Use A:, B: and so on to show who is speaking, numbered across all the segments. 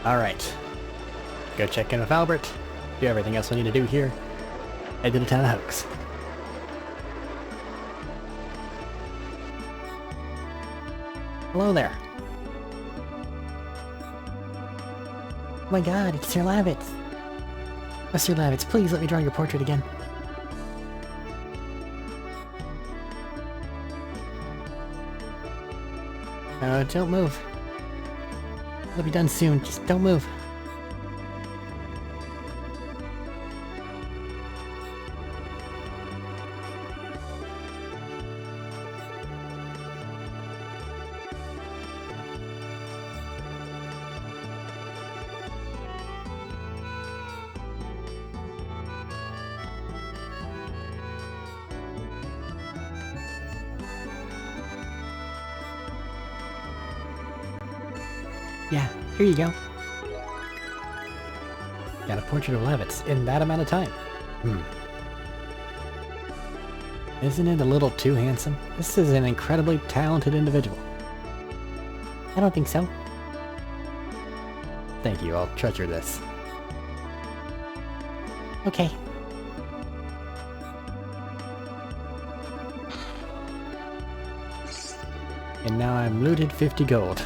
A: Alright. Go check in with Albert. Do everything else we need to do here. Head to the town of Hoax. Hello there. Oh my god, it's Sir Lavitz. Oh, Sir Lavitz, please let me draw your portrait again. Oh, don't move. It'll be done soon, just don't move. Yeah, here you go. Got a portrait of Lavitz in that amount of time. Isn't it a little too handsome? This is an incredibly talented individual. I don't think so. Thank you, I'll treasure this. Okay. And now I'm looted 50 gold.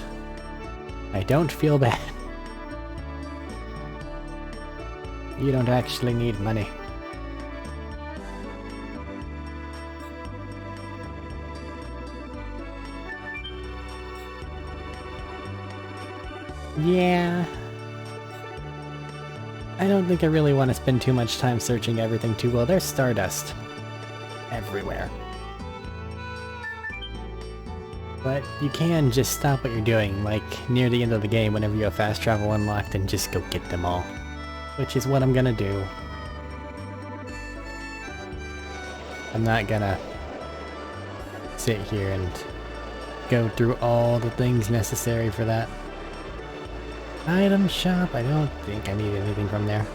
A: I don't feel bad. You don't actually need money. Yeah. I don't think I really want to spend too much time searching everything too well. There's stardust everywhere. But you can just stop what you're doing, like near the end of the game whenever you have fast travel unlocked, and just go get them all. Which is what I'm gonna do. I'm not gonna sit here and go through all the things necessary for that. Item shop, I don't think I need anything from there.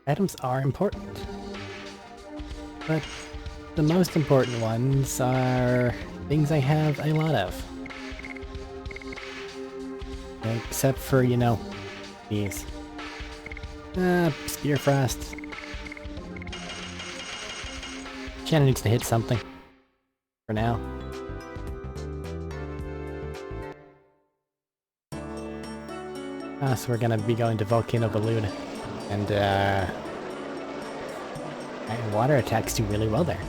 A: Items are important, but the most important ones are things I have a lot of. Except for, you know, these. Spear Frost. Shannon needs to hit something. For now. So we're gonna be going to Volcano Balloon. And, water attacks do really well there.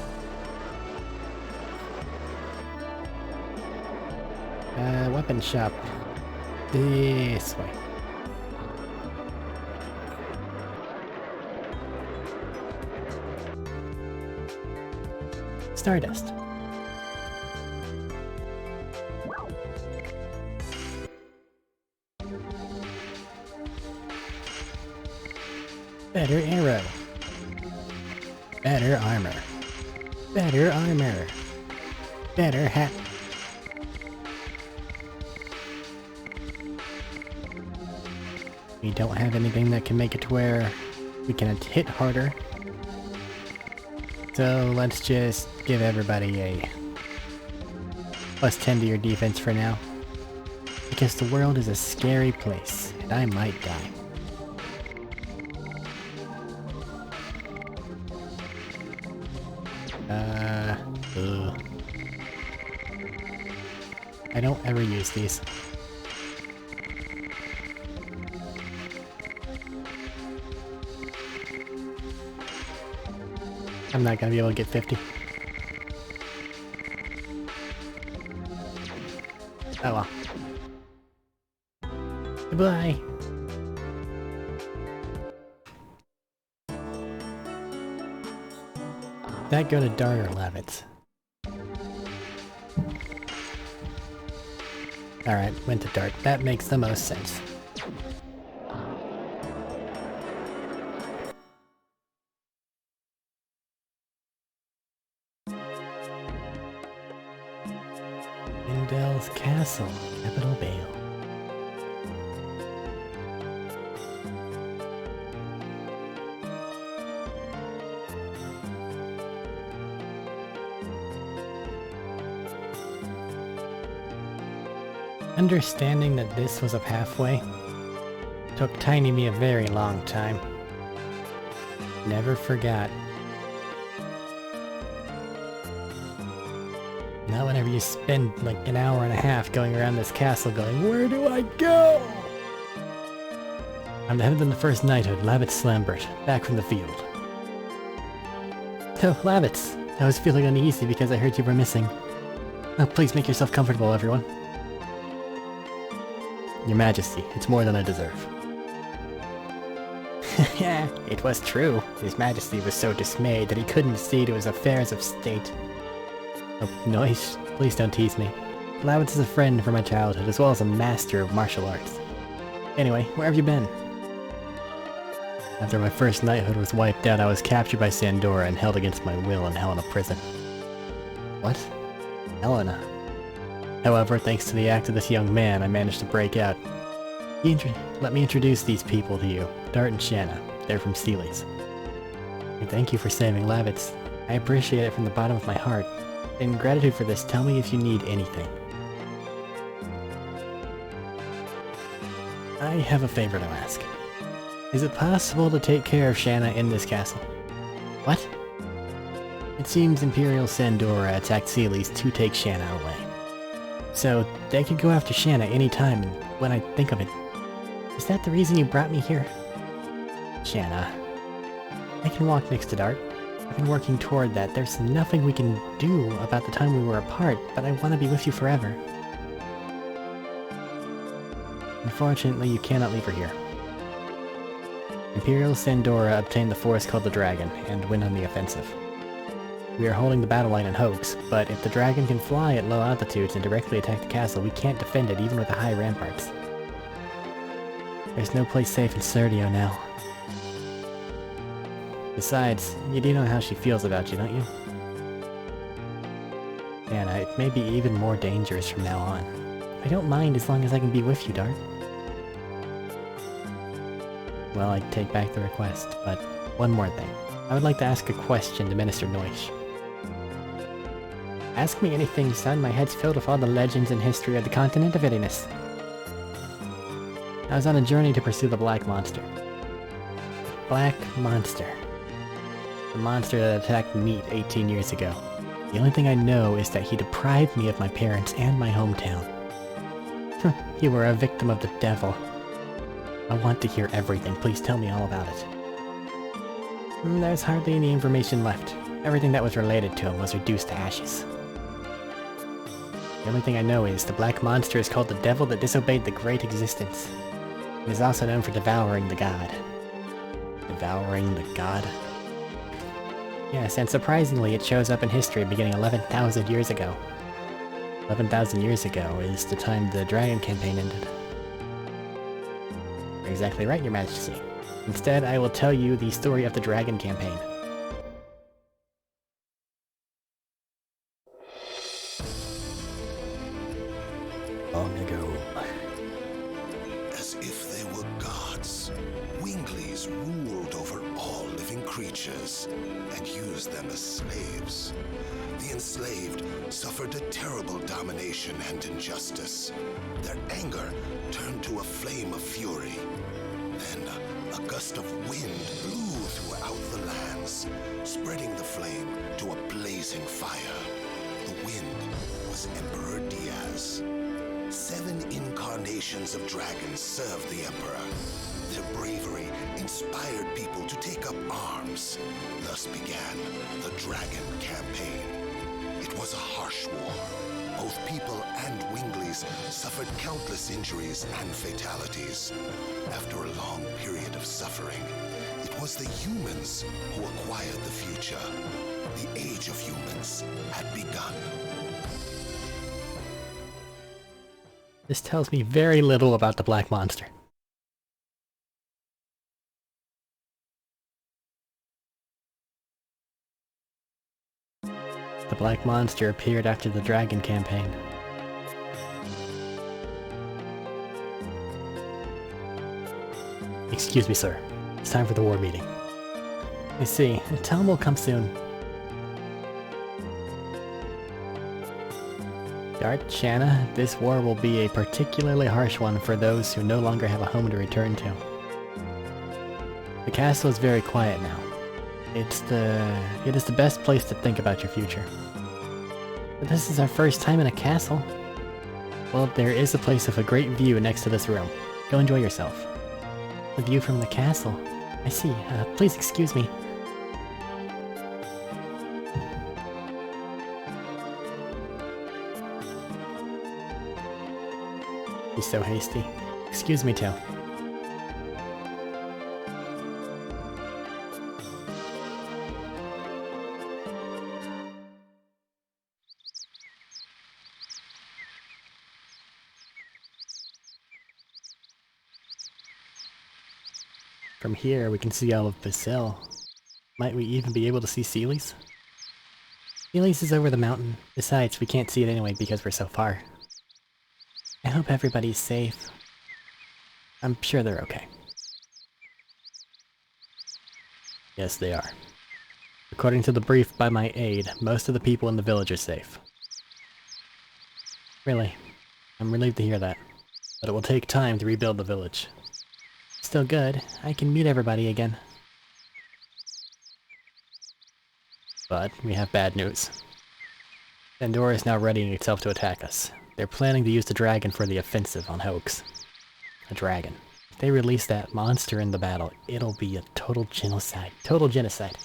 A: Weapon shop. This way. Stardust. Better arrow. Better armor. Better armor. Better hat. We don't have anything that can make it to where we can hit harder. So let's just give everybody a +10 to your defense for now. Because the world is a scary place, and I might die. I don't ever use these. I'm not gonna be able to get 50. Oh well. Goodbye! That go to Dart or Lavitz? Alright, went to Dart. That makes the most sense. Indell's Castle, Capital Vale. Understanding that this was a pathway took Tiny me a very long time. Never forgot. Now whenever you spend like an hour and a half going around this castle going, where do I go? I'm the head of the first knighthood, Lavitz Slambert, back from the field. Oh, Lavitz, I was feeling uneasy because I heard you were missing. Oh, please make yourself comfortable, everyone. Your Majesty, it's more than I deserve. Yeah, it was true. His Majesty was so dismayed that he couldn't see to his affairs of state. Oh, Noish, please don't tease me. Lavitz is a friend from my childhood, as well as a master of martial arts. Anyway, where have you been? After my first knighthood was wiped out, I was captured by Sandora and held against my will in Helena prison. What? Helena? However, thanks to the act of this young man, I managed to break out. Let me introduce these people to you. Dart and Shanna. They're from Sealy's. And thank you for saving Lavitz. I appreciate it from the bottom of my heart. In gratitude for this, tell me if you need anything. I have a favor to ask. Is it possible to take care of Shanna in this castle? What? It seems Imperial Sandora attacked Sealy's to take Shanna away. So, they could go after Shanna any time, and when I think of it... Is that the reason you brought me here? Shanna. I can walk next to Dart. I've been working toward that. There's nothing we can do about the time we were apart, but I want to be with you forever. Unfortunately, you cannot leave her here. Imperial Sandora obtained the forest called the Dragon, and went on the offensive. We are holding the battle line in Hoax, but if the dragon can fly at low altitudes and directly attack the castle, we can't defend it even with the high ramparts. There's no place safe in Serdio now. Besides, you do know how she feels about you, don't you? Anna, it may be even more dangerous from now on. I don't mind as long as I can be with you, Dart. Well, I take back the request, but one more thing. I would like to ask a question to Minister Noish. Ask me anything, son. My head's filled with all the legends and history of the continent of Idinus. I was on a journey to pursue the Black Monster. Black Monster. The monster that attacked Meat 18 years ago. The only thing I know is that he deprived me of my parents and my hometown. You were a victim of the devil. I want to hear everything. Please tell me all about it. There's hardly any information left. Everything that was related to him was reduced to ashes. The only thing I know is the Black Monster is called the Devil that disobeyed the Great Existence. It is also known for devouring the god. Devouring the god? Yes, and surprisingly it shows up in history beginning 11,000 years ago. 11,000 years ago is the time the Dragon campaign ended. You're exactly right, Your Majesty. Instead, I will tell you the story of the Dragon campaign. Long ago.
B: As if they were gods, Winglies ruled over all living creatures and used them as slaves. The enslaved suffered a terrible domination and injustice. Their anger turned to a flame of fury. Then a gust of wind blew throughout the lands, spreading the flame to a blazing fire. The wind was Emperor Diaz. 7 incarnations of dragons served the Emperor. Their bravery inspired people to take up arms. Thus began the Dragon Campaign. It was a harsh war. Both people and Winglies suffered countless injuries and fatalities. After a long period of suffering, it was the humans who acquired the future. The age of humans had begun.
A: This tells me very little about the Black Monster. The Black Monster appeared after the Dragon campaign. Excuse me, sir. It's time for the war meeting. I see. Tell him we'll come soon. Dart Shanna, this war will be a particularly harsh one for those who no longer have a home to return to. The castle is very quiet now. It is the best place to think about your future. But this is our first time in a castle. Well, there is a place with a great view next to this room. Go enjoy yourself. The view from the castle. I see. Please excuse me. He's so hasty. Excuse me, too. From here, we can see all of Basil. Might we even be able to see Sealy's? Sealy's is over the mountain. Besides, we can't see it anyway because we're so far. I hope everybody's safe. I'm sure they're okay. Yes, they are. According to the brief by my aide, most of the people in the village are safe. Really, I'm relieved to hear that. But it will take time to rebuild the village. Still good, I can meet everybody again. But we have bad news. Pandora is now readying itself to attack us. They're planning to use the dragon for the offensive on Hoax. A dragon. If they release that monster in the battle, it'll be a total genocide. Total genocide.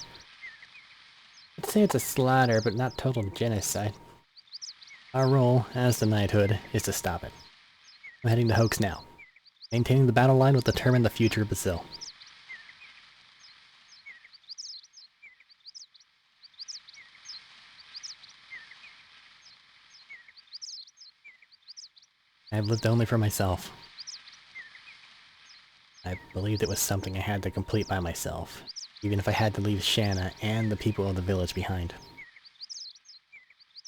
A: I'd say it's a slaughter, but not total genocide. Our role, as the knighthood, is to stop it. I'm heading to Hoax now. Maintaining the battle line will determine the future of Basil. I've lived only for myself. I believed it was something I had to complete by myself, even if I had to leave Shanna and the people of the village behind.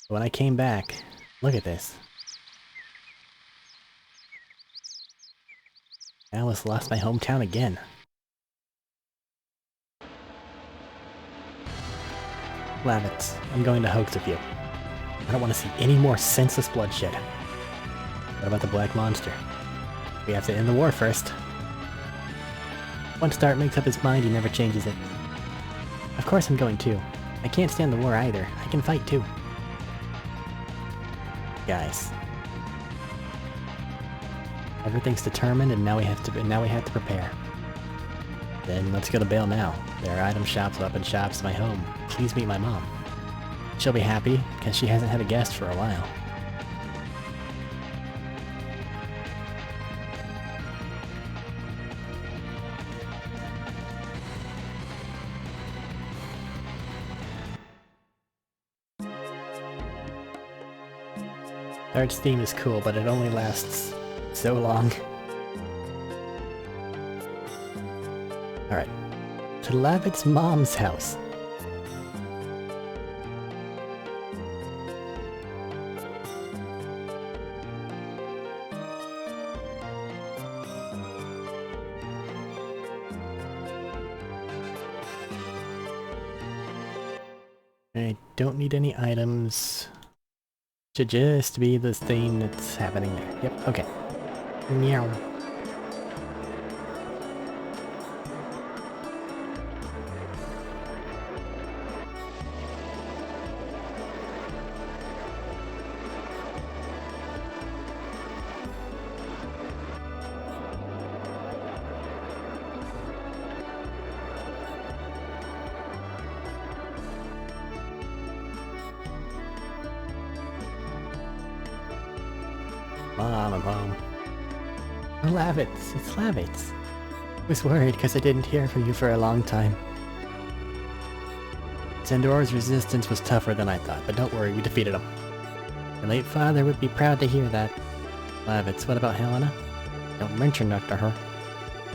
A: But when I came back, look at this. I almost lost my hometown again. Lavitz, I'm going to Hoax with you. I don't want to see any more senseless bloodshed. What about the Black Monster? We have to end the war first. Once Dart makes up his mind, he never changes it. Of course I'm going too. I can't stand the war either. I can fight too. Guys. Everything's determined and now we have to prepare. Then let's go to Bale now. There are item shops, weapon shops, my home. Please meet my mom. She'll be happy, because she hasn't had a guest for a while. Dart's theme is cool, but it only lasts so long. Alright. To Lavitt's mom's house. I don't need any items. Should just be this thing that's happening there. Yep, okay. Meow. Mom. Oh, Lavitz, it's Lavitz. I was worried because I didn't hear from you for a long time. Sandora's resistance was tougher than I thought, but don't worry, we defeated him. Your late father would be proud to hear that. Lavitz, what about Helena? Don't mention that to her.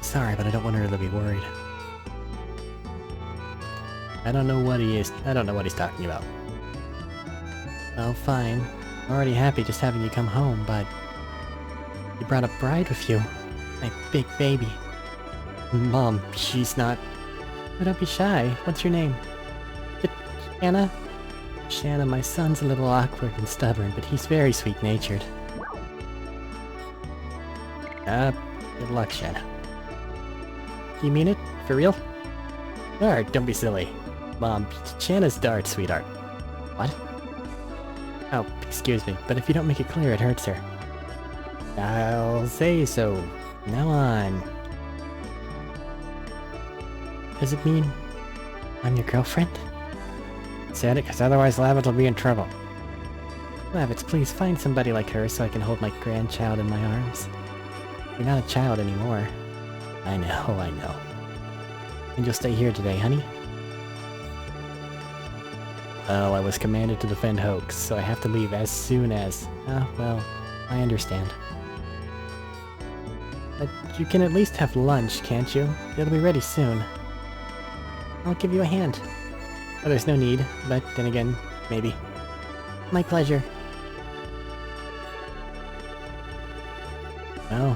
A: Sorry, but I don't want her to be worried. I don't know what he's talking about. Well, fine. I'm already happy just having you come home, but... You brought a bride with you. My big baby. Mom, she's not... Oh, don't be shy. What's your name? Anna? Shanna, my son's a little awkward and stubborn, but he's very sweet-natured. Good luck, Shanna. Do you mean it? For real? Alright, don't be silly. Mom, Shanna's Dart, sweetheart. What? Oh, excuse me, but if you don't make it clear, it hurts her. I'll say so. Now on. Does it mean I'm your girlfriend? Said it, because otherwise Lavitz will be in trouble. Lavitz, please find somebody like her so I can hold my grandchild in my arms. You're not a child anymore. I know. And you'll stay here today, honey? Well, I was commanded to defend Hoax, so I have to leave as soon as... Oh, well, I understand. But you can at least have lunch, can't you? It'll be ready soon. I'll give you a hand. Oh, there's no need, but then again, maybe. My pleasure. Well,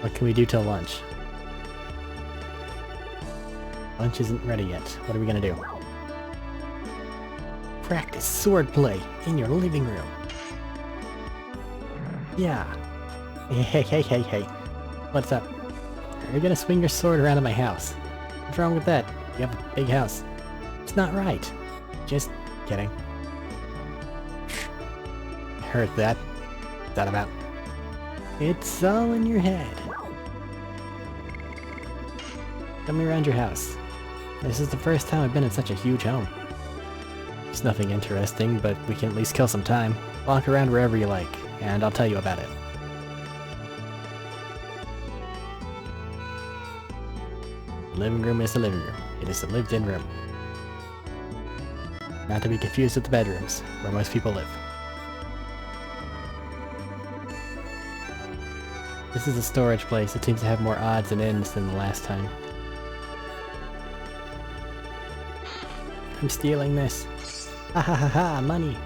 A: what can we do till lunch? Lunch isn't ready yet. What are we gonna do? Practice swordplay in your living room. Yeah. Hey. What's up? Are you gonna swing your sword around in my house? What's wrong with that? You have a big house. It's not right. Just kidding. I heard that. What's that about? It's all in your head. Tell me around your house. This is the first time I've been in such a huge home. It's nothing interesting, but we can at least kill some time. Walk around wherever you like, and I'll tell you about it. The living room is the living room. It is the lived-in room. Not to be confused with the bedrooms, where most people live. This is a storage place. It seems to have more odds and ends than the last time. I'm stealing this. Ha ha ha ha, money!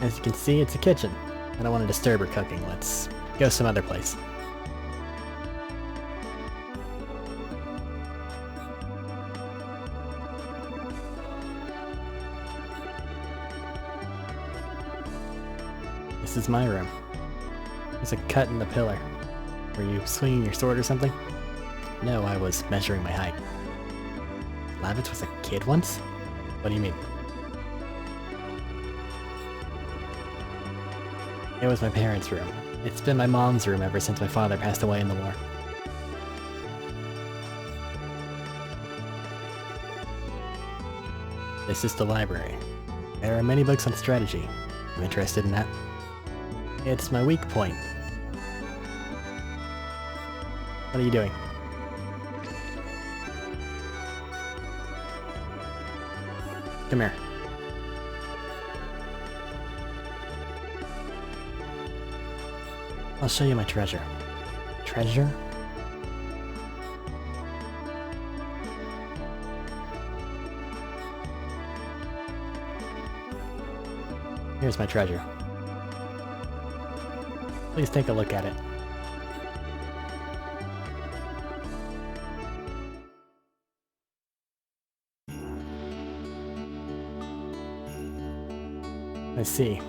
A: As you can see, it's a kitchen. I don't want to disturb her cooking. Let's go some other place. This is my room. There's a cut in the pillar. Were you swinging your sword or something? No, I was measuring my height. Lavitz was a kid once? What do you mean? It was my parents' room. It's been my mom's room ever since my father passed away in the war. This is the library. There are many books on strategy. You interested in that? It's my weak point. What are you doing? Come here. I'll show you my treasure. Treasure? Here's my treasure. Please take a look at it. I see.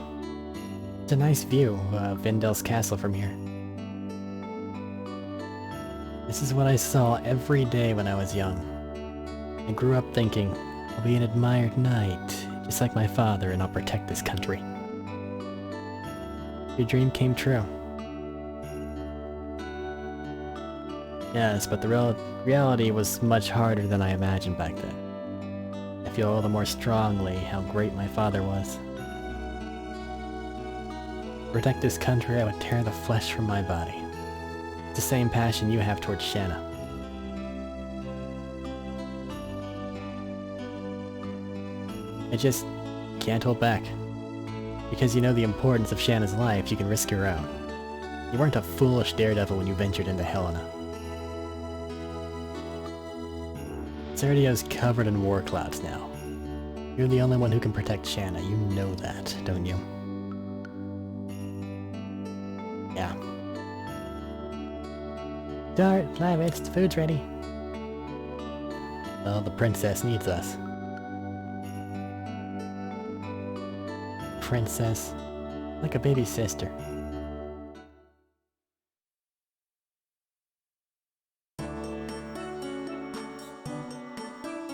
A: It's a nice view of Vindel's castle from here. This is what I saw every day when I was young. I grew up thinking, I'll be an admired knight, just like my father, and I'll protect this country. Your dream came true. Yes, but the reality was much harder than I imagined back then. I feel all the more strongly how great my father was. To protect this country, I would tear the flesh from my body. It's the same passion you have towards Shanna. I just can't hold back. Because you know the importance of Shanna's life, you can risk your own. You weren't a foolish daredevil when you ventured into Helena. Serdio's covered in war clouds now. You're the only one who can protect Shanna, you know that, don't you? Yeah. Dart, Lavitz, the food's ready. Well, the princess needs us. princess. Like a baby sister.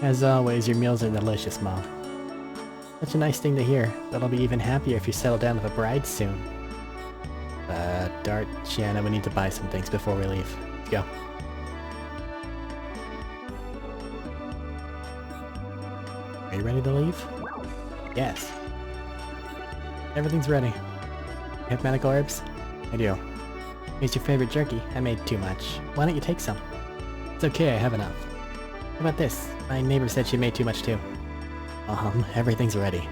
A: As always, your meals are delicious, Mom. Such a nice thing to hear, but I'll be even happier if you settle down with a bride soon. Dart, Shanna, we need to buy some things before we leave. Let's go. Are you ready to leave? Yes. Everything's ready. You have medical herbs? I do. Here's your favorite jerky. I made too much. Why don't you take some? It's okay, I have enough. How about this? My neighbor said she made too much too. Everything's ready.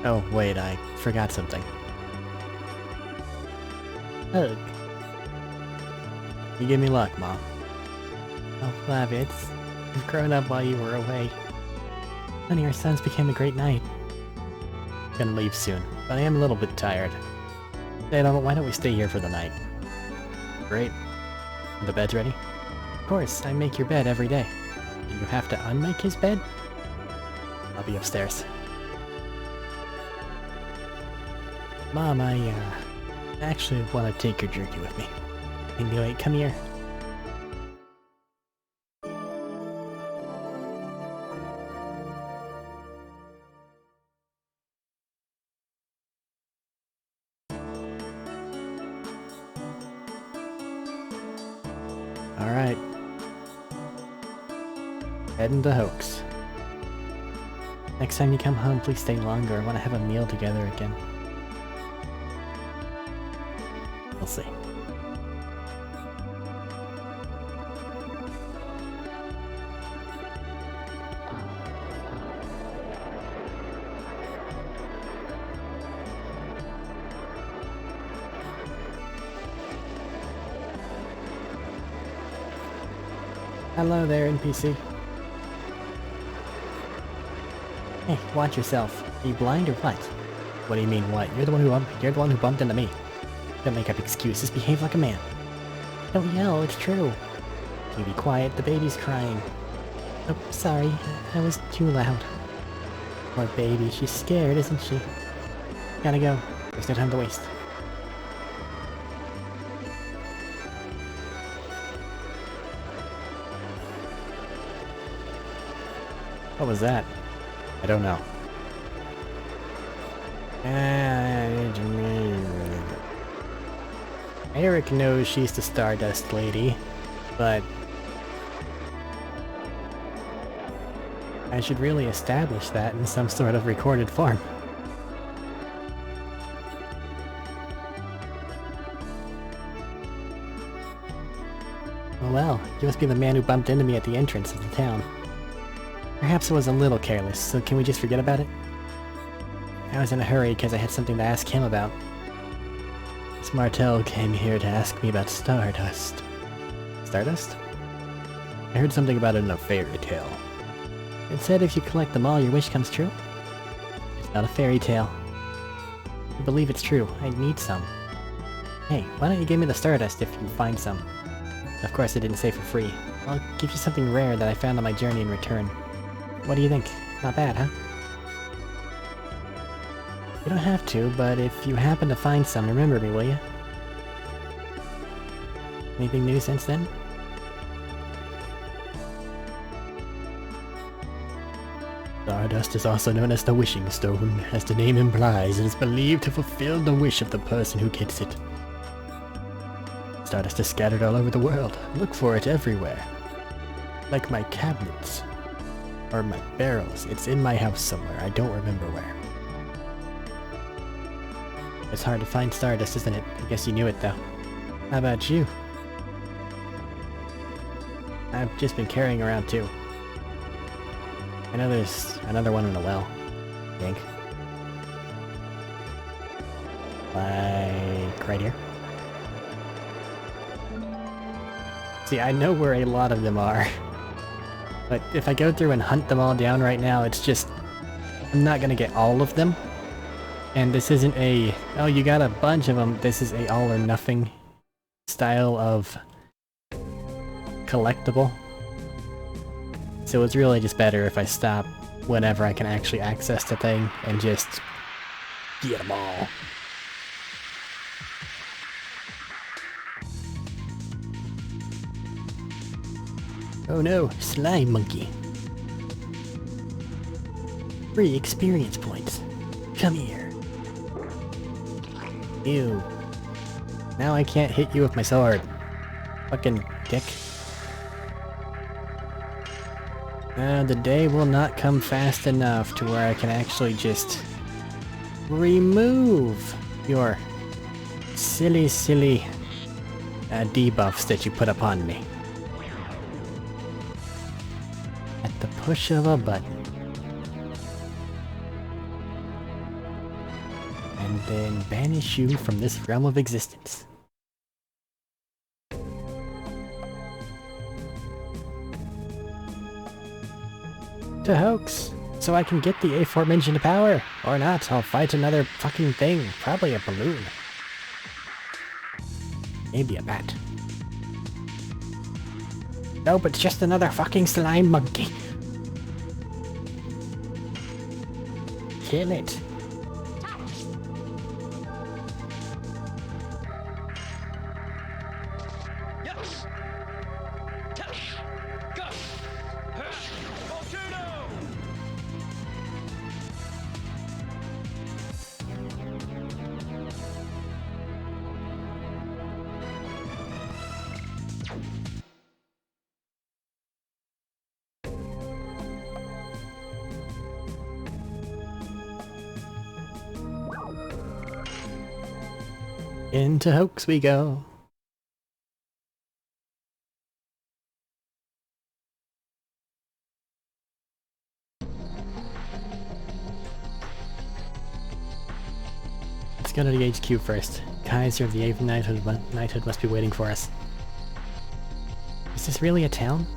A: Oh, wait, I forgot something. Hug. You give me luck, Mom. Oh, Flavitz. You've grown up while you were away. Honey, our sons became a great knight. I'm gonna leave soon, but I am a little bit tired. Dad, why don't we stay here for the night? Great. The bed's ready? Of course, I make your bed every day. Do you have to unmake his bed? I'll be upstairs. Mom, I actually want to take your jerky with me. Anyway, come here. Alright. Heading to Hoax. Next time you come home, please stay longer. I want to have a meal together again. We'll see. Hello there, NPC. Hey, watch yourself. Are you blind or what? What do you mean, what? You're the one who bumped into me. Don't make up excuses. Behave like a man. Don't yell. It's true. Can you be quiet? The baby's crying. Oh, sorry. I was too loud. Poor baby. She's scared, isn't she? Gotta go. There's no time to waste. What was that? I don't know. Arik knows she's the Stardust Lady, but I should really establish that in some sort of recorded form. Oh well, you must be the man who bumped into me at the entrance of the town. Perhaps it was a little careless, so can we just forget about it? I was in a hurry because I had something to ask him about. Miss Martell came here to ask me about Stardust. Stardust? I heard something about it in a fairy tale. It said if you collect them all, your wish comes true? It's not a fairy tale. I believe it's true. I need some. Hey, why don't you give me the Stardust if you find some? Of course, I didn't say for free. I'll give you something rare that I found on my journey in return. What do you think? Not bad, huh? You don't have to, but if you happen to find some, remember me, will you? Anything new since then? Stardust is also known as the Wishing Stone. As the name implies, it is believed to fulfill the wish of the person who gets it. Stardust is scattered all over the world. Look for it everywhere. Like my cabinets. Or my barrels. It's in my house somewhere. I don't remember where. It's hard to find Stardust, isn't it? I guess you knew it, though. How about you? I've just been carrying around, too. I know there's another one in the well. I think. Like right here. See, I know where a lot of them are. But if I go through and hunt them all down right now, it's just... I'm not gonna get all of them. And this isn't a... oh, you got a bunch of them. This is a all or nothing style of collectible. So it's really just better if I stop whenever I can actually access the thing and just get them all. Oh no, slime monkey. Free experience points. Come here. Ew. Now I can't hit you with my sword. Fucking dick. The day will not come fast enough to where I can actually just remove your silly debuffs that you put upon me. At the push of a button. And then banish you from this realm of existence. To hoax, so I can get the aforementioned power. Or not, I'll fight another fucking thing. Probably a balloon. Maybe a bat. Nope, it's just another fucking slime monkey. Kill it. Into hoax we go. Let's go to the HQ first. Kaiser of the 8th Knighthood must be waiting for us. Is this really a town?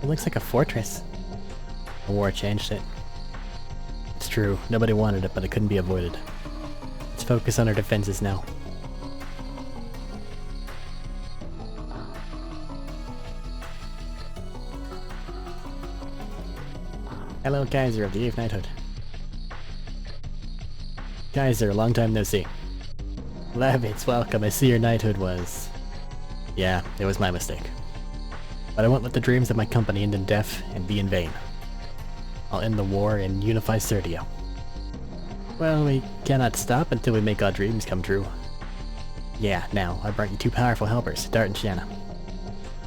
A: It looks like a fortress. The war changed it. It's true, nobody wanted it, but it couldn't be avoided. Let's focus on our defenses now. Hello, Kaiser of the 8th Knighthood. Kaiser, long time no see. Levitz, welcome. I see your knighthood was... Yeah, it was my mistake. But I won't let the dreams of my company end in death and be in vain. I'll end the war and unify Serdio. Well, we cannot stop until we make our dreams come true. Yeah, now, I brought you two powerful helpers, Dart and Shanna.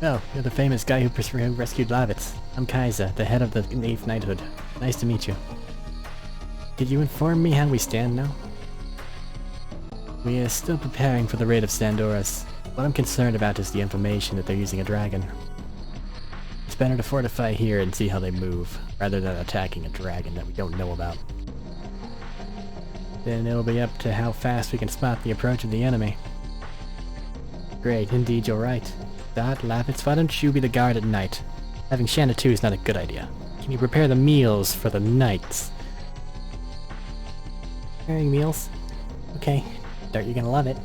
A: Oh, you're the famous guy who rescued Lavitz. I'm Kaiser, the head of the 8th Knighthood. Nice to meet you. Did you inform me how we stand now? We are still preparing for the raid of Sandoras. What I'm concerned about is the information that they're using a dragon. It's better to fortify here and see how they move, rather than attacking a dragon that we don't know about. Then it'll be up to how fast we can spot the approach of the enemy. Great, indeed you're right. Dot, Lavitz, why don't you be the guard at night? Having Shanna too is not a good idea. Can you prepare the meals for the knights? Preparing meals? Okay. Dart, you're gonna love it.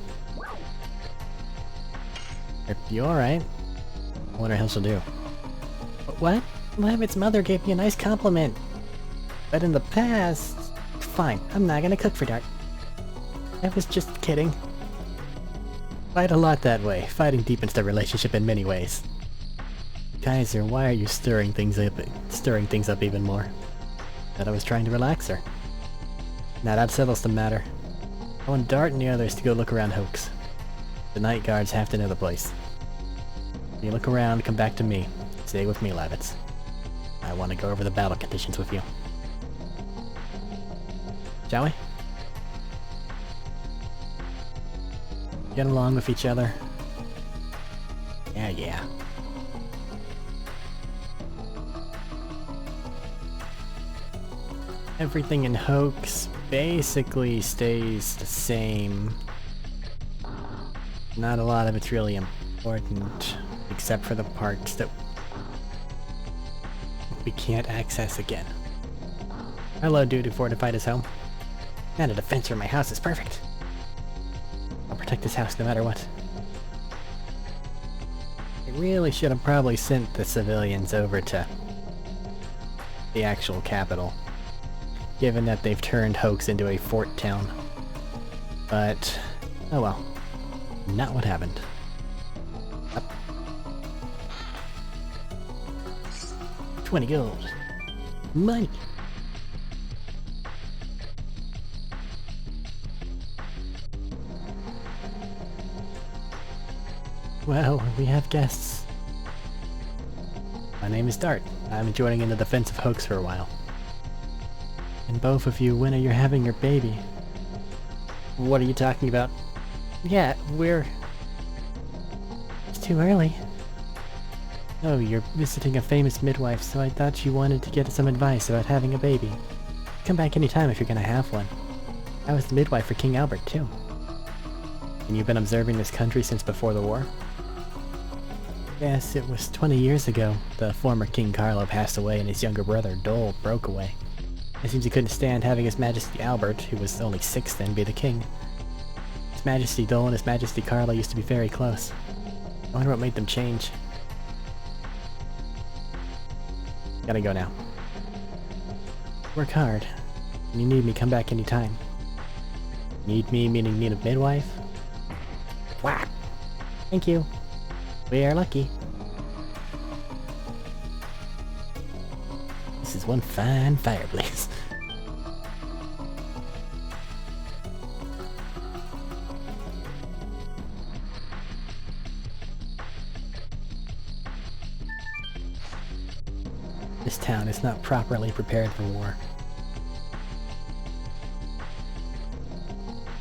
A: Are you alright? I wonder how she'll do. What? Lavitz's mother gave me a nice compliment. But in the past... Fine, I'm not gonna cook for Dart. I was just kidding. Fight a lot that way. Fighting deepens the relationship in many ways. Kaiser, why are you stirring things up even more? Thought I was trying to relax her. Now that settles the matter. I want Dart and the others to go look around Hoax. The night guards have to know the place. When you look around, come back to me. Stay with me, Lavitz. I want to go over the battle conditions with you. Shall we? Get along with each other. Yeah. Everything in Hoax basically stays the same. Not a lot of it's really important, except for the parts that we can't access again. Hello, dude who fortified his home. And a defense for my house is perfect. I'll protect this house no matter what. really should have probably sent the civilians over to the actual capital, given that they've turned Hoax into a fort town. But, oh well. Not what happened. Up. 20 gold. Money! Well, we have guests. My name is Dart. I'm joining in the defense of Hoax for a while. And both of you, when are you having your baby? What are you talking about? Yeah, it's too early. Oh, you're visiting a famous midwife, so I thought you wanted to get some advice about having a baby. Come back anytime if you're gonna have one. I was the midwife for King Albert, too. And you've been observing this country since before the war? Yes, it was 20 years ago. The former King Carlo passed away and his younger brother, Dole, broke away. It seems he couldn't stand having His Majesty Albert, who was only 6 then, be the king. His Majesty Dole and His Majesty Carlo used to be very close. I wonder what made them change. Gotta go now. Work hard. When you need me, come back anytime. Need me meaning need a midwife? Whack! Thank you. We are lucky. This is one fine fireplace. This town is not properly prepared for war.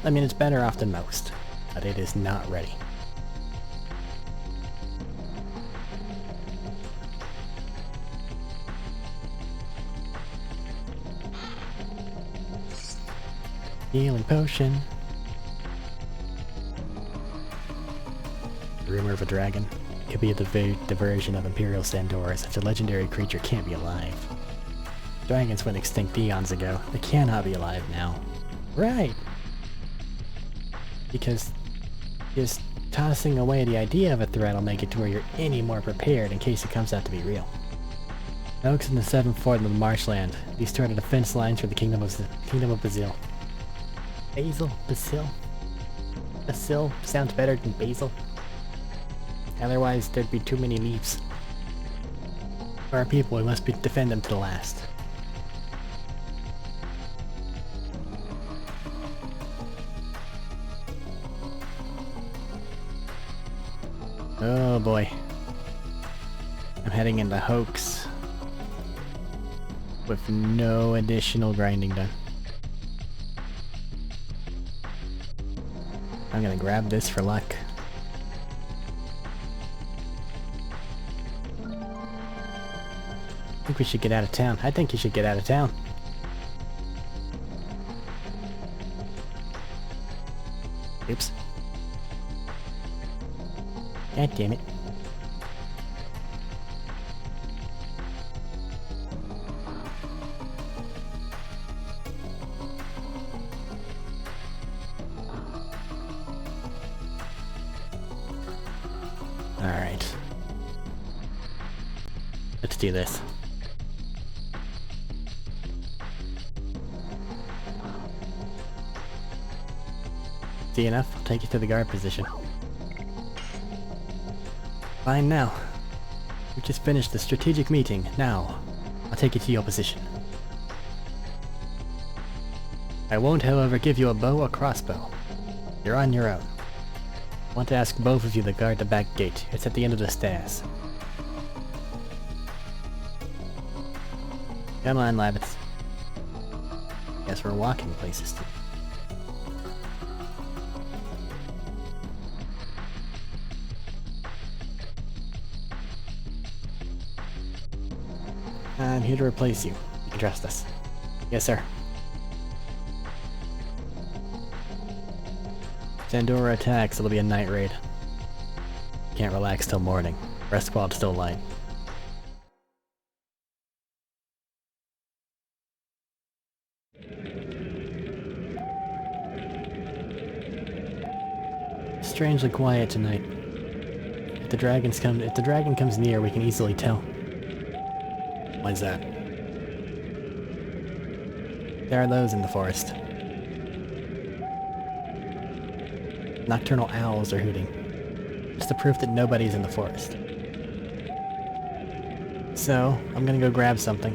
A: I mean, it's better off than most, but it is not ready. Healing potion. Rumor of a dragon. Could be a diversion of Imperial Sandora. Such a legendary creature can't be alive. Dragons went extinct eons ago. They cannot be alive now. Right! Because just tossing away the idea of a threat will make it to where you're any more prepared in case it comes out to be real. Oaks in the 7th Fort of the Marshland. These started defense lines for the Kingdom of Brazil. Basil? Basil? Basil sounds better than basil. Otherwise, there'd be too many leaves. For our people, we must defend them to the last. Oh boy. I'm heading into Hoax with no additional grinding done. I'm gonna grab this for luck. I think we should get out of town. I think you should get out of town. Oops. God damn it. Alright. Let's do this. See enough? I'll take you to the guard position. Fine now. We just finished the strategic meeting. Now, I'll take you to your position. I won't, however, give you a bow or crossbow. You're on your own. I want to ask both of you to guard the back gate. It's at the end of the stairs. Come on, labbits. Guess we're walking places too. I'm here to replace you. You can trust us. Yes, sir. Sandora attacks, it'll be a night raid. Can't relax till morning. Rest squad's still light. Strangely quiet tonight. the dragon comes near, we can easily tell. Why's that? There are those in the forest. Nocturnal owls are hooting. Just the proof that nobody's in the forest. So, I'm gonna go grab something.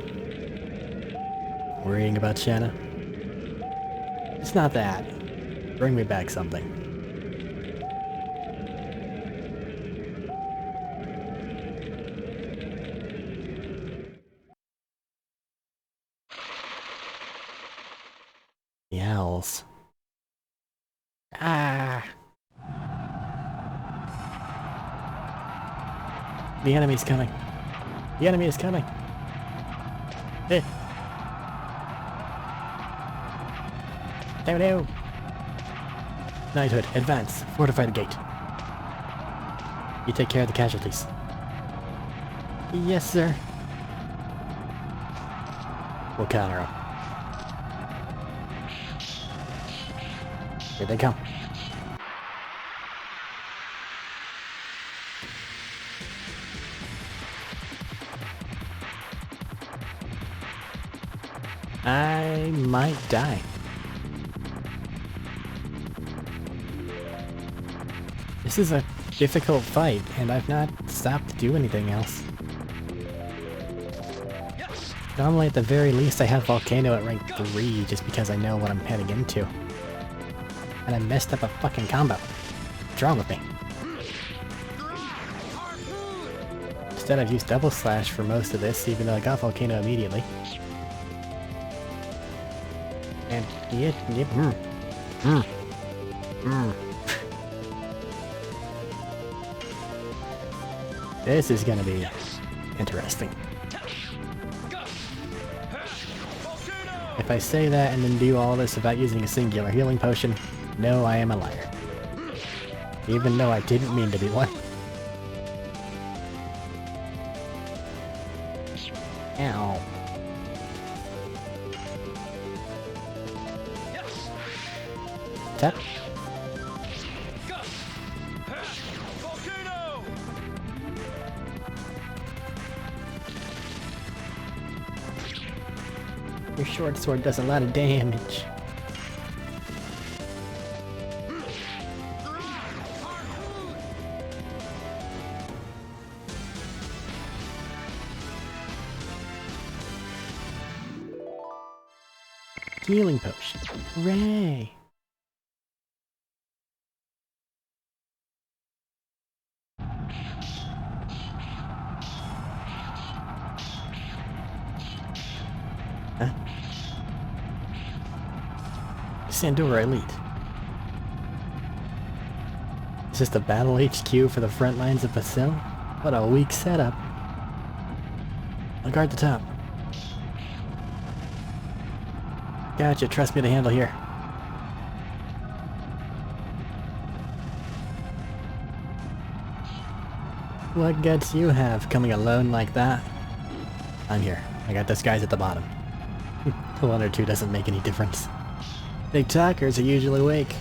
A: Worrying about Shanna? It's not that. Bring me back something. The owls. Ah! The enemy's coming. The enemy is coming. Eh. No. Knighthood, advance. Fortify the gate. You take care of the casualties. Yes, sir. We'll counter them. Here they come. I might die. This is a difficult fight, and I've not stopped to do anything else. Normally, at the very least, I have Volcano at rank 3 just because I know what I'm heading into. And I messed up a fucking combo. What's wrong with me? Instead, I've used Double Slash for most of this, even though I got Volcano immediately. And This is gonna be interesting. If I say that and then do all this without using a singular healing potion, no, I am a liar. Even though I didn't mean to be one. Ow. Tap. Your short sword does a lot of damage. Healing potion. Hooray! Huh? Sandora Elite. Is this the battle HQ for the front lines of Basil? What a weak setup. I'll guard the top. Gotcha, trust me to handle here. What guts you have coming alone like that? I'm here. I got those guys at the bottom. One or two doesn't make any difference. Big talkers are usually awake.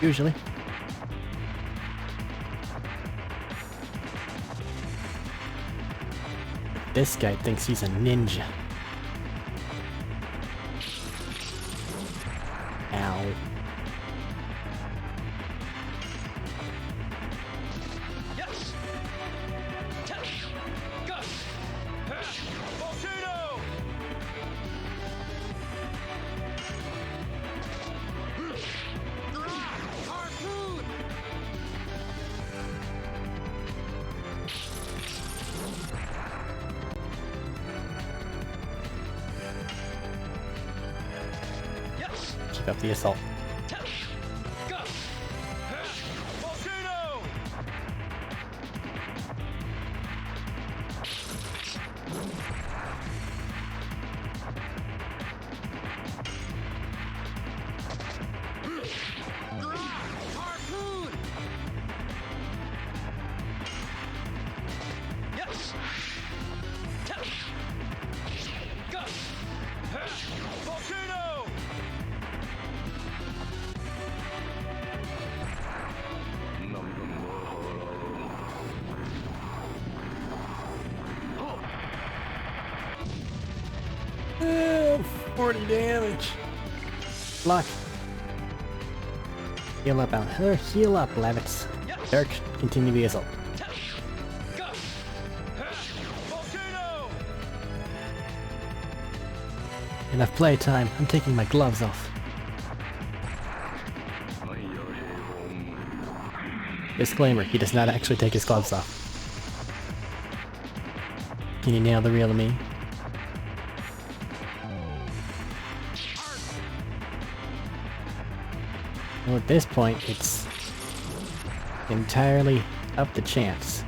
A: Usually. This guy thinks he's a ninja. Ow. Keep up the assault. 40 damage. Block. Heal up, heal up, Levitz. Dirk, continue the assault. Enough playtime. I'm taking my gloves off. Disclaimer, he does not actually take his gloves off. Can you nail the real me? Well, at this point, it's entirely up to chance.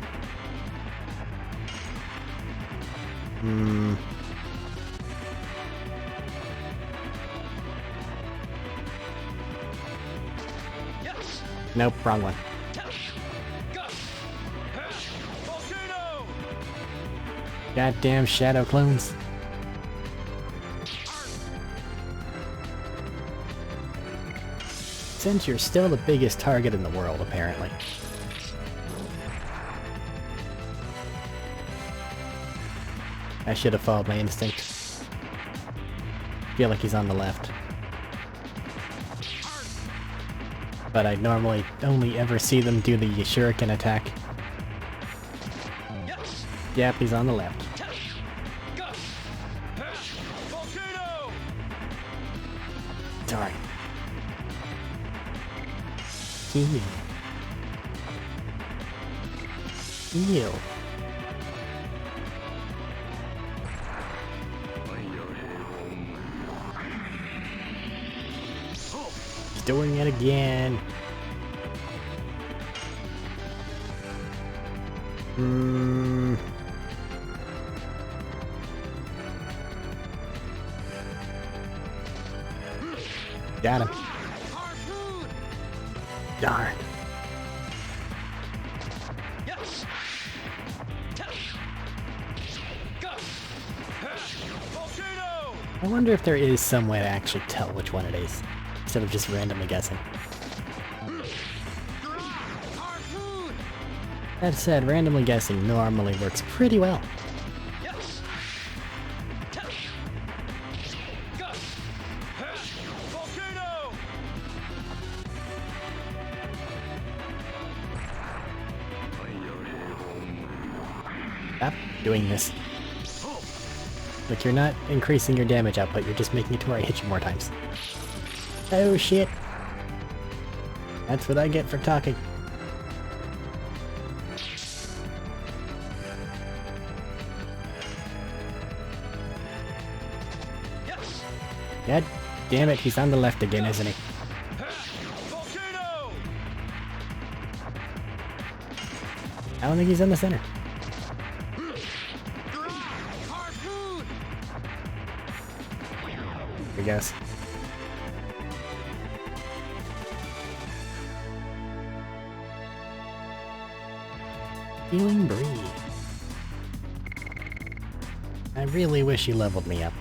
A: Nope, wrong one. Goddamn shadow clones. Since you're still the biggest target in the world, apparently. I should have followed my instinct. Feel like he's on the left. But I normally only ever see them do the shuriken attack. Yep, he's on the left. Darn. Heal. Heal. He's doing it again. Got him. Darn. I wonder if there is some way to actually tell which one it is, instead of just randomly guessing. That said, randomly guessing normally works pretty well. Stop doing this. Look, you're not increasing your damage output, you're just making it to where I hit you more times. Oh shit. That's what I get for talking. God damn it, he's on the left again, isn't he? I don't think he's in the center. I guess. Healing breathe. I really wish you leveled me up.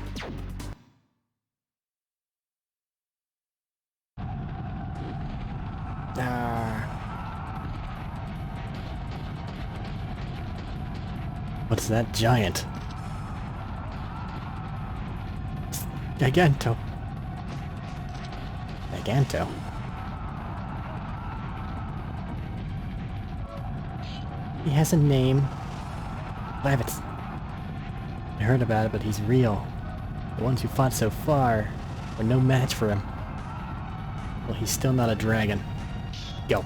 A: What's that giant? Giganto. Giganto. He has a name. Lavitz. I heard about it, but he's real. The ones who fought so far were no match for him. Well, he's still not a dragon. Go.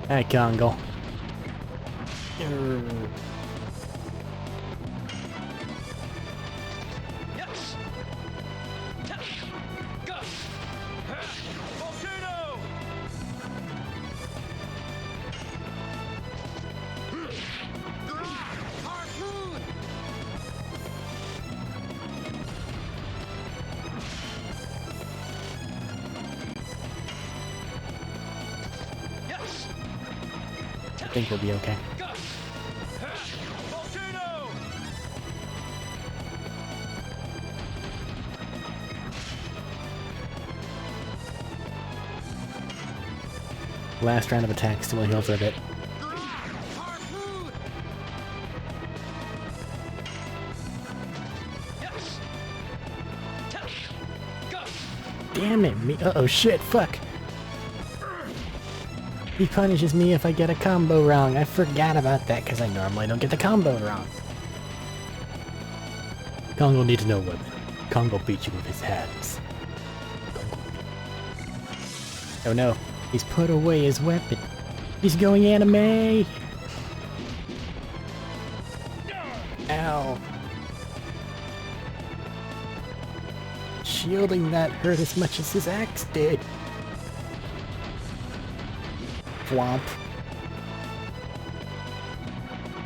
A: Hey, Congo. I think we'll be okay. Last round of attacks till he heals a bit. Damn it, me. Uh-oh, shit, fuck. He punishes me if I get a combo wrong. I forgot about that because I normally don't get the combo wrong. Congo needs to know what. Congo beat you with his hands. Oh no, he's put away his weapon. He's going anime! Ow. Shielding that hurt as much as his axe did. Flomp.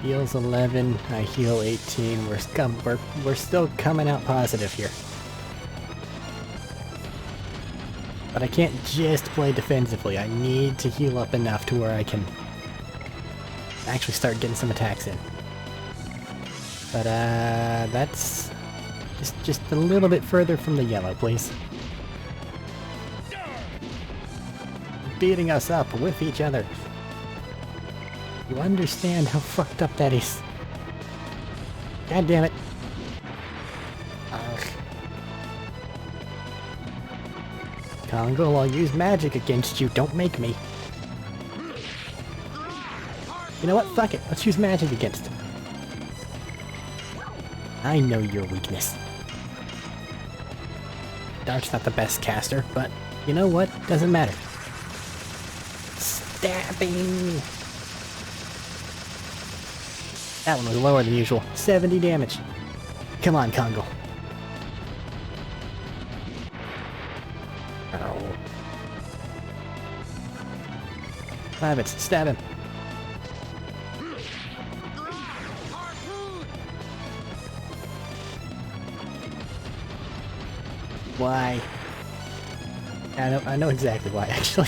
A: Heals 11, I heal 18. We're still coming out positive here. But I can't just play defensively. I need to heal up enough to where I can actually start getting some attacks in. But that's just a little bit further from the yellow, please. Beating us up with each other. You understand how fucked up that is? God damn it. Ugh. Congo, I'll use magic against you. Don't make me. You know what? Fuck it. Let's use magic against him. I know your weakness. Dark's not the best caster, but you know what? Doesn't matter. Stabbing! That one was lower than usual. 70 damage. Come on, Congo. Ow. Rabbits, stab him. Why? I know exactly why, actually.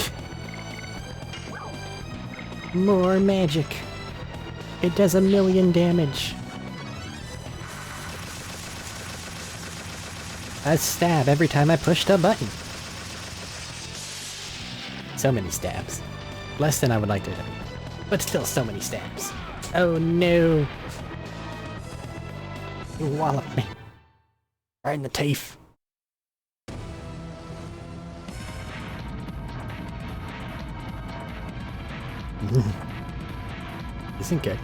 A: More magic. It does 1,000,000 damage. I stab every time I push the button. So many stabs. Less than I would like to do. But still so many stabs. Oh no. You walloped me. Right in the teeth. Isn't good.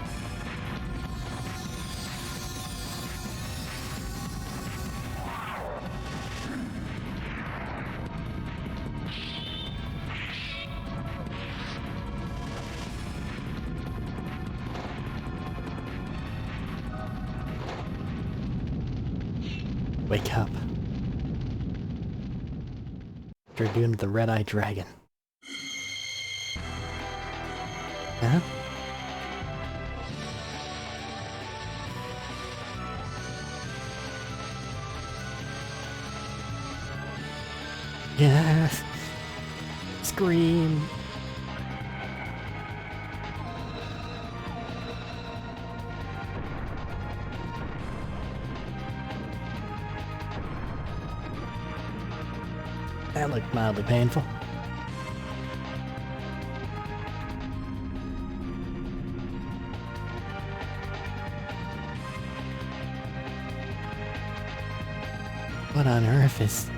A: Wake up. Dragoon of the Red-Eyed Dragon. Huh? Yes! Scream! That looked mildly painful. What on earth is...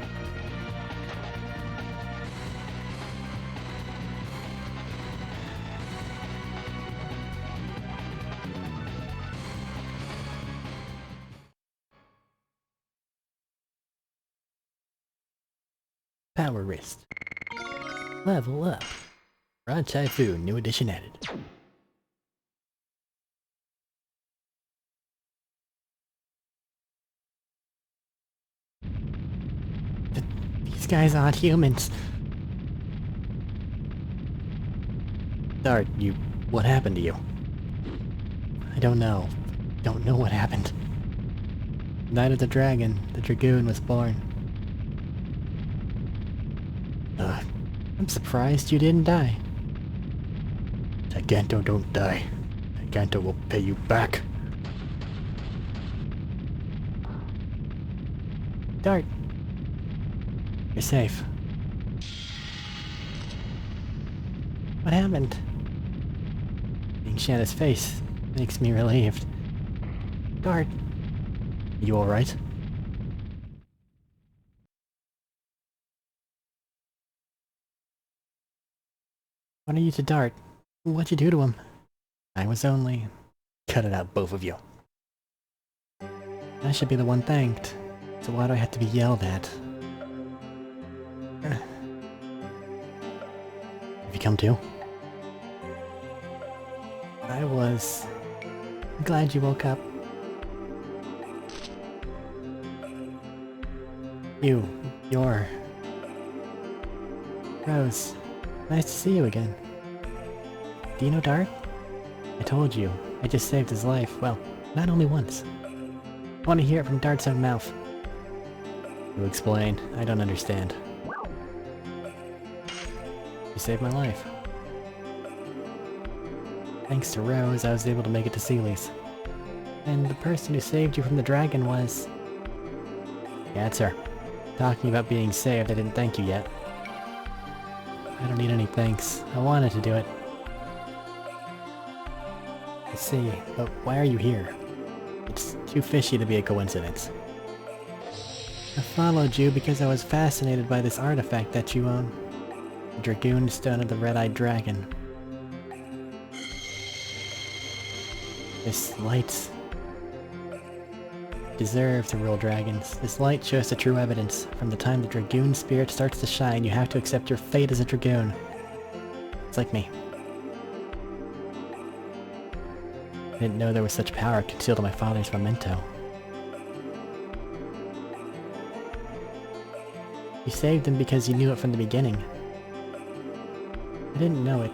A: Power Wrist. Level up. Rod Typhoon, new edition added. These guys aren't humans. Dart, what happened to you? I don't know. Don't know what happened. Night of the Dragon, the Dragoon was born. I'm surprised you didn't die. Giganto don't die. Giganto will pay you back. Dart. You're safe. What happened? Seeing Shanna's face makes me relieved. Dart, you alright? What are you to Dart? What'd you do to him? I was only... Cut it out, both of you. I should be the one thanked. So why do I have to be yelled at? Have you come to? I was... glad you woke up. You're... Rose, nice to see you again. Do you know Dart? I told you, I just saved his life. Well, not only once. I want to hear it from Dart's own mouth. You explain. I don't understand. You saved my life. Thanks to Rose, I was able to make it to Sealy's. And the person who saved you from the dragon was... Yeah, it's her. Talking about being saved, I didn't thank you yet. I don't need any thanks. I wanted to do it. I see, but why are you here? It's too fishy to be a coincidence. I followed you because I was fascinated by this artifact that you own. The Dragoon Stone of the Red-Eyed Dragon. This light deserve to rule dragons. This light shows the true evidence. From the time the Dragoon spirit starts to shine, you have to accept your fate as a Dragoon. It's like me. I didn't know there was such power concealed in my father's memento. You saved him because you knew it from the beginning. I didn't know it.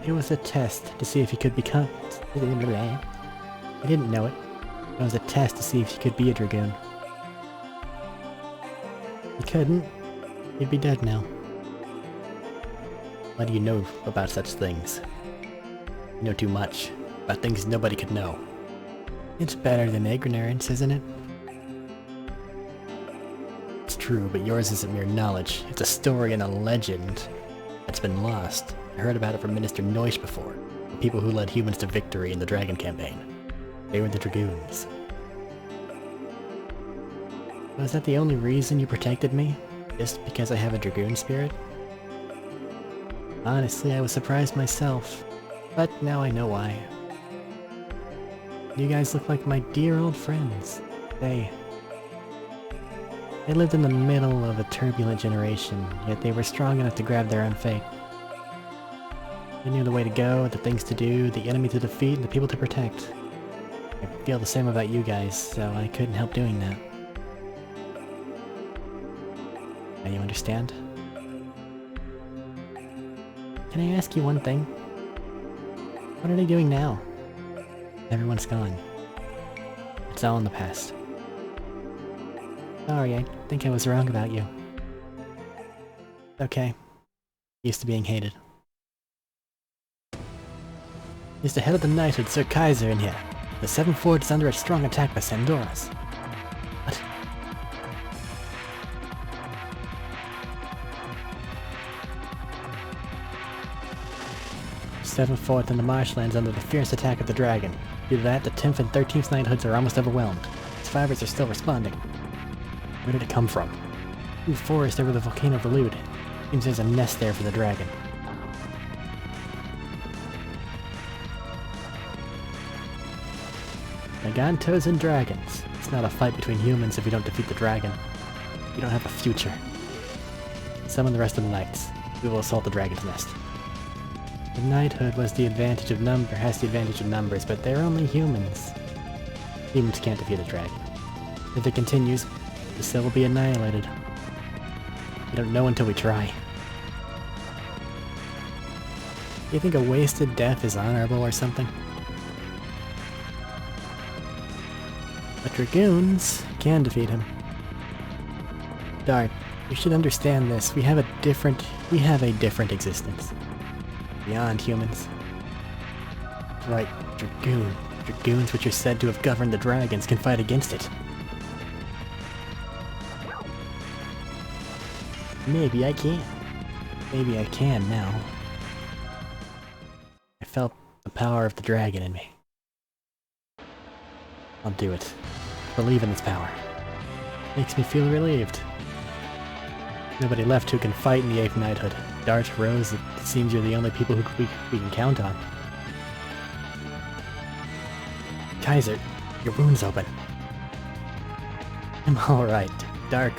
A: It was a test to see if he could become... I didn't know it. It was a test to see if he could be a Dragoon. He couldn't. He'd be dead now. What do you know about such things? You know too much. About things nobody could know. It's better than ignorance, isn't it? It's true, but yours isn't mere knowledge. It's a story and a legend that's been lost. I heard about it from Minister Noish before. The people who led humans to victory in the Dragon campaign. They were the Dragoons. Was that the only reason you protected me? Just because I have a Dragoon spirit? Honestly, I was surprised myself. But now I know why. You guys look like my dear old friends. They lived in the middle of a turbulent generation, yet they were strong enough to grab their own fate. They knew the way to go, the things to do, the enemy to defeat, and the people to protect. I feel the same about you guys, so I couldn't help doing that. Now you understand? Can I ask you one thing? What are they doing now? Everyone's gone. It's all in the past. Sorry, I think I was wrong about you. Okay. Used to being hated. Is the head of the knighthood, Sir Kaiser, in here? The Seventh Fort is under a strong attack by Sandoras. What? Seventh Fort and the marshlands under the fierce attack of the dragon. Due to that, the 10th and 13th knighthoods are almost overwhelmed. Survivors are still responding. Where did it come from? In the forest over the volcano of Elude. Seems there's a nest there for the dragon. Gigantos and dragons. It's not a fight between humans if we don't defeat the dragon. We don't have a future. Summon the rest of the knights. We will assault the dragon's nest. The knighthood has the advantage of numbers, but they're only humans. Humans can't defeat a dragon. If it continues, the cell will be annihilated. We don't know until we try. Do you think a wasted death is honorable or something? But Dragoons can defeat him. Dart, you should understand this. We have a different existence. Beyond humans. Right, Dragoon. Dragoons, which are said to have governed the dragons, can fight against it. Maybe I can. Maybe I can now. felt the power of the dragon in me. I'll do it. Believe in this power. Makes me feel relieved. Nobody left who can fight in the 8th Knighthood. Dart, Rose, it seems you're the only people who we can count on. Kaiser, your wound's open. I'm alright. Dart,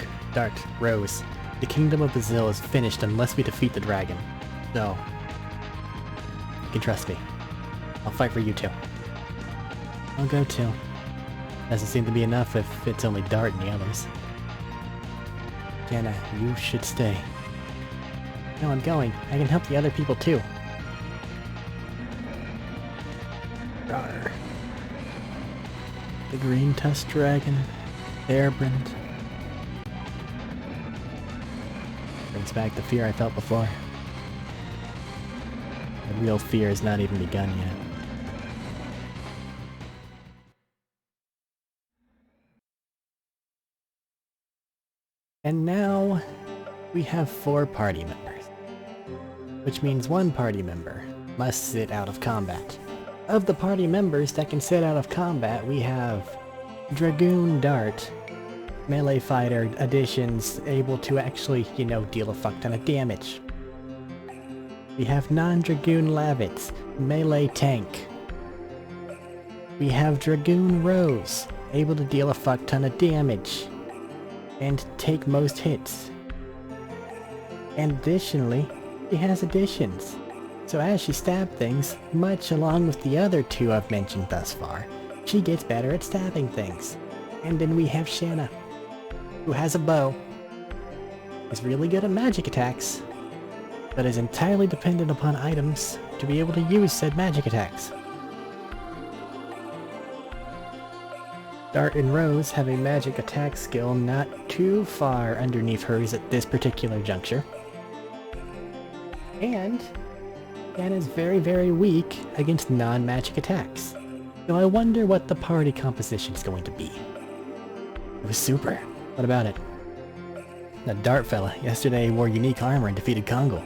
A: Rose. The Kingdom of Brazil is finished unless we defeat the dragon. So, you can trust me. I'll fight for you too. I'll go too. Doesn't seem to be enough if it's only Dart and the others. Jenna, you should stay. No, I'm going. I can help the other people too. Rawr. The green tusk dragon. Airbrand. Brings back the fear I felt before. The real fear has not even begun yet. And now, we have 4 party members. Which means 1 party member must sit out of combat. Of the party members that can sit out of combat, we have Dragoon Dart, melee fighter additions, able to actually, you know, deal a fuck ton of damage. We have non-Dragoon Lavitz, melee tank. We have Dragoon Rose, able to deal a fuck ton of damage and take most hits. And additionally, she has additions. So as she stabs things, much along with the other 2 I've mentioned thus far, she gets better at stabbing things. And then we have Shanna, who has a bow, is really good at magic attacks, but is entirely dependent upon items to be able to use said magic attacks. Dart and Rose have a magic attack skill not too far underneath hers at this particular juncture. And Shanna is very, very weak against non-magic attacks. So I wonder what the party composition is going to be. It was super. What about it? That Dart fella yesterday wore unique armor and defeated Kongo.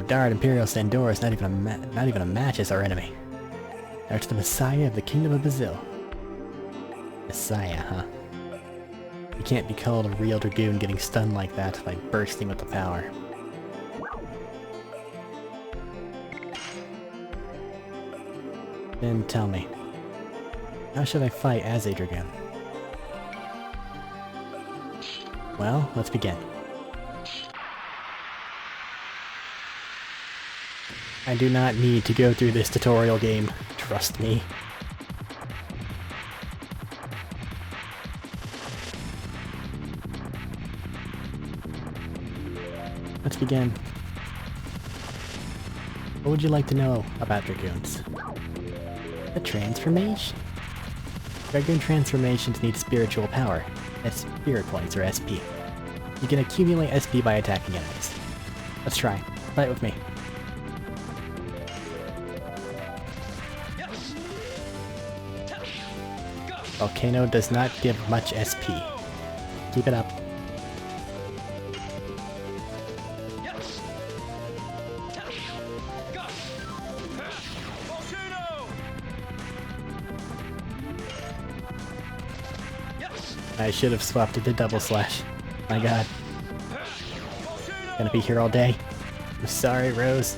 A: Dart Imperial Sandor is not even a match as our enemy. Dart's the messiah of the Kingdom of Brazil. Messiah, huh? You can't be called a real Dragoon getting stunned like that by bursting with the power. Then tell me, how should I fight as a Dragoon? Well, let's begin. I do not need to go through this tutorial game, trust me. Let's begin. What would you like to know about Dragoons? The transformation. Dragoon transformations need spiritual power, as spirit points or SP. You can accumulate SP by attacking enemies. Let's try. Fight with me. Volcano does not give much SP. Keep it up. I should have swapped it to double slash. My god. Gonna be here all day. I'm sorry, Rose.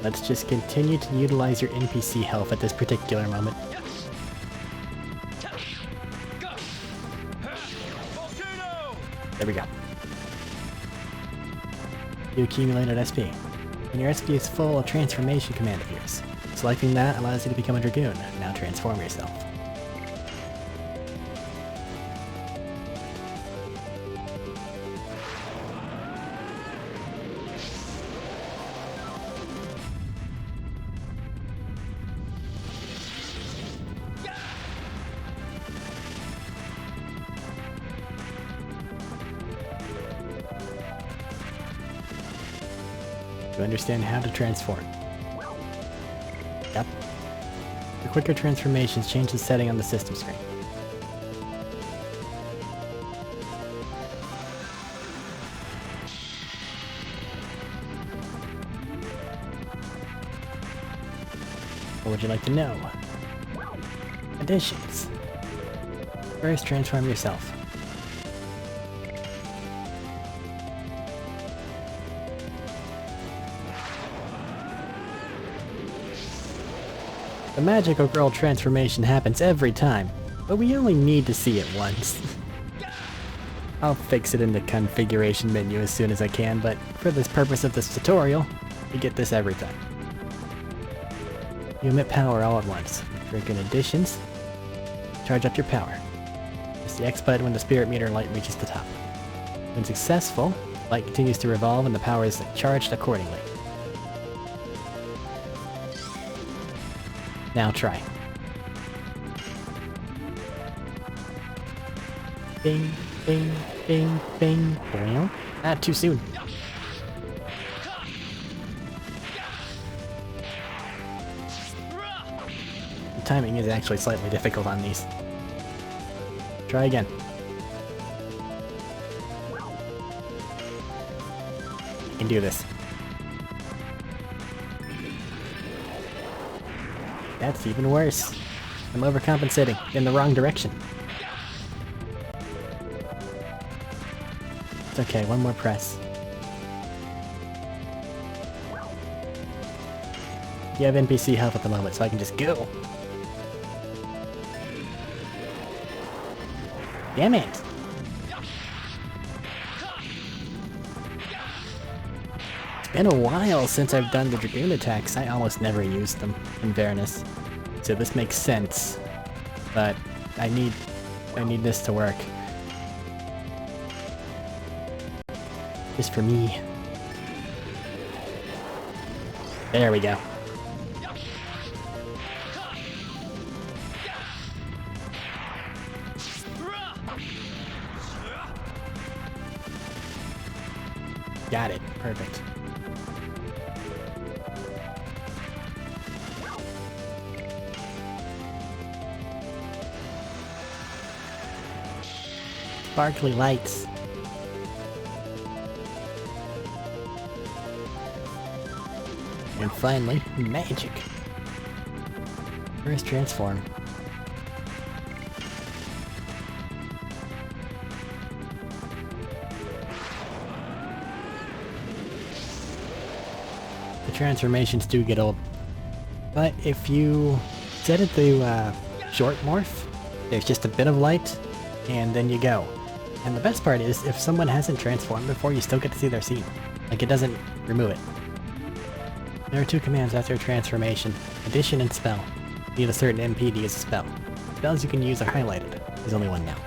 A: Let's just continue to utilize your NPC health at this particular moment. There we go. You accumulated SP. When your SP is full, a transformation command appears. Selecting that allows you to become a Dragoon. Now transform yourself. To understand how to transform. Yep. The quicker transformations change the setting on the system screen. What would you like to know? Additions. First, transform yourself. The magical girl transformation happens every time, but we only need to see it once. I'll fix it in the configuration menu as soon as I can, but for the purpose of this tutorial, you get this every time. You emit power all at once. Dragoon additions. Charge up your power. Press the X button when the spirit meter light reaches the top. When successful, light continues to revolve and the power is charged accordingly. Now try. Bing, bing, bing, bing. Well, not too soon. The timing is actually slightly difficult on these. Try again. I can do this. That's even worse. I'm overcompensating in the wrong direction. It's okay, one more press. You have NPC health at the moment, so I can just go. Damn it! It's been a while since I've done the Dragoon attacks. I almost never use them, in fairness. So this makes sense, but I need this to work. Just for me. There we go. Got it. Perfect. Sparkly lights. And finally, magic. First transform. The transformations do get old, but if you set it to short morph, there's just a bit of light, and then you go. And the best part is, if someone hasn't transformed before, you still get to see their scene. Like, it doesn't remove it. There are two commands after transformation, addition and spell. You need a certain MP to use a spell. Spells you can use are highlighted. There's only one now.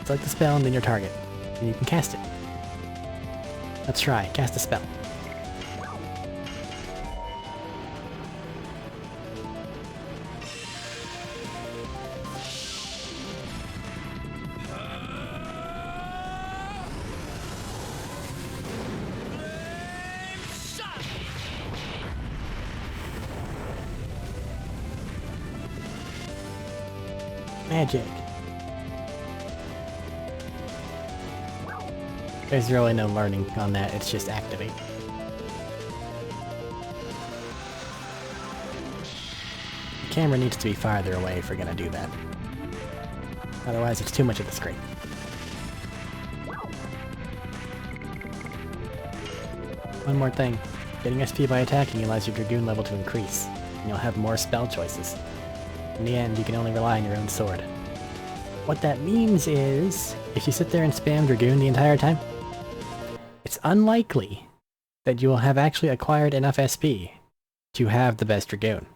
A: Select the spell and then your target, and you can cast it. Let's try. Cast a spell. Magic. There's really no learning on that, it's just activate. The camera needs to be farther away if we're gonna do that. Otherwise it's too much of the screen. One more thing. Getting SP by attacking allows your Dragoon level to increase, and you'll have more spell choices. In the end, you can only rely on your own sword. What that means is, if you sit there and spam Dragoon the entire time, it's unlikely that you will have actually acquired enough SP to have the best Dragoon.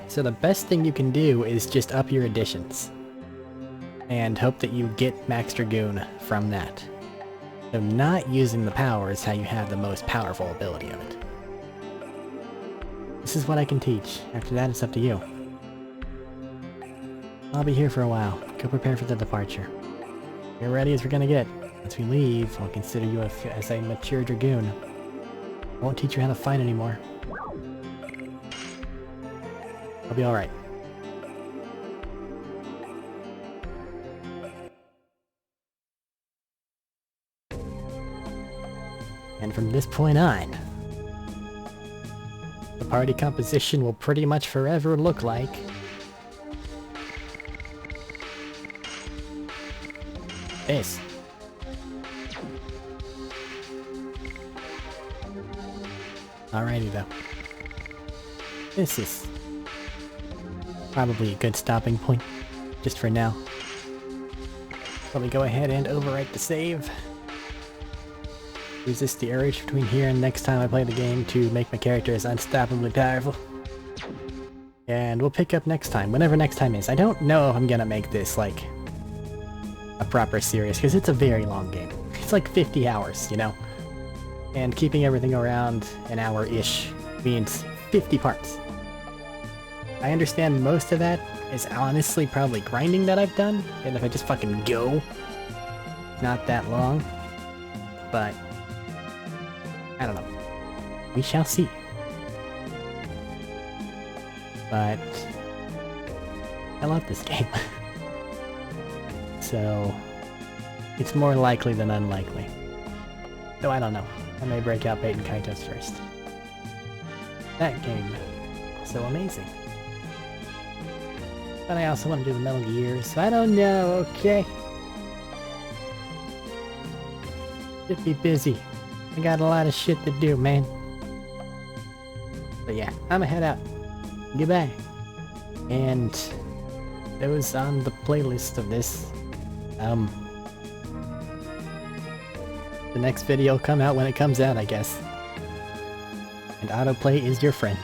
A: So the best thing you can do is just up your additions, and hope that you get Max Dragoon from that. So not using the power is how you have the most powerful ability of it. This is what I can teach. After that, it's up to you. I'll be here for a while. Go prepare for the departure. You're ready as we're gonna get. Once we leave, I'll consider you as a mature Dragoon. I won't teach you how to fight anymore. I'll be alright. And from this point on, the party composition will pretty much forever look like. This. Alrighty though. This is probably a good stopping point, just for now. Let me go ahead and overwrite the save. Resist the urge between here and next time I play the game to make my characters unstoppably powerful. And we'll pick up next time, whenever next time is. I don't know if I'm gonna make this, like, a proper series, because it's a very long game. It's like 50 hours, you know? And keeping everything around an hour-ish means 50 parts. I understand most of that is honestly probably grinding that I've done, and if I just fucking go, not that long. But I don't know. We shall see. But I love this game. So it's more likely than unlikely. Though I don't know. I may break out Bait and Kaitos first. That game, so amazing. But I also want to do the Metal Gear, so I don't know, okay? Should be busy. I got a lot of shit to do, man. But yeah, I'ma head out. Goodbye. And it was on the playlist of this. The next video will come out when it comes out, I guess. And autoplay is your friend.